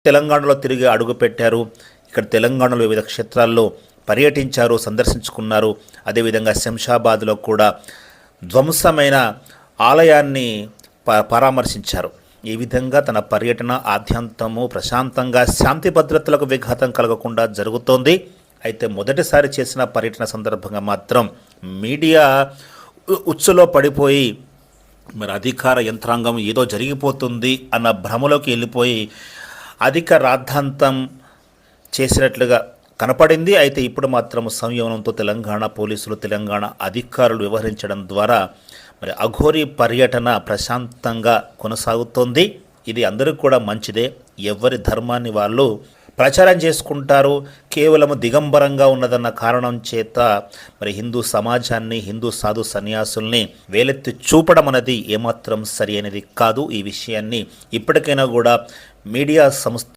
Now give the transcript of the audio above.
తెలంగాణలో తిరిగి అడుగుపెట్టారు. ఇక్కడ తెలంగాణలో వివిధ క్షేత్రాల్లో పర్యటించారు, సందర్శించుకున్నారు. అదేవిధంగా శంషాబాద్లో కూడా ధ్వంసమైన ఆలయాన్ని పరామర్శించారు. ఈ విధంగా తన పర్యటన ఆద్యంతము ప్రశాంతంగా శాంతి భద్రతలకు విఘాతం కలగకుండా జరుగుతోంది. అయితే మొదటిసారి చేసిన పర్యటన సందర్భంగా మాత్రం మీడియా ఉచ్చులో పడిపోయి మరి అధికార యంత్రాంగం ఏదో జరిగిపోతుంది అన్న భ్రమలోకి వెళ్ళిపోయి అధిక రాద్ధాంతం చేసినట్లుగా కనపడింది. అయితే ఇప్పుడు మాత్రం సంయమనంతో తెలంగాణ పోలీసులు, తెలంగాణ అధికారులు వ్యవహరించడం ద్వారా మరి అఘోరీ పర్యటన ప్రశాంతంగా కొనసాగుతోంది. ఇది అందరికీ కూడా మంచిదే. ఎవరి ధర్మాన్ని వాళ్ళు ప్రచారం చేసుకుంటారు. కేవలం దిగంబరంగా ఉన్నదన్న కారణం చేత మరి హిందూ సమాజాన్ని, హిందూ సాధు సన్యాసుల్ని వేలెత్తి చూపడం అనేది ఏమాత్రం సరి అనేది కాదు. ఈ విషయాన్ని ఇప్పటికైనా కూడా మీడియా సంస్థ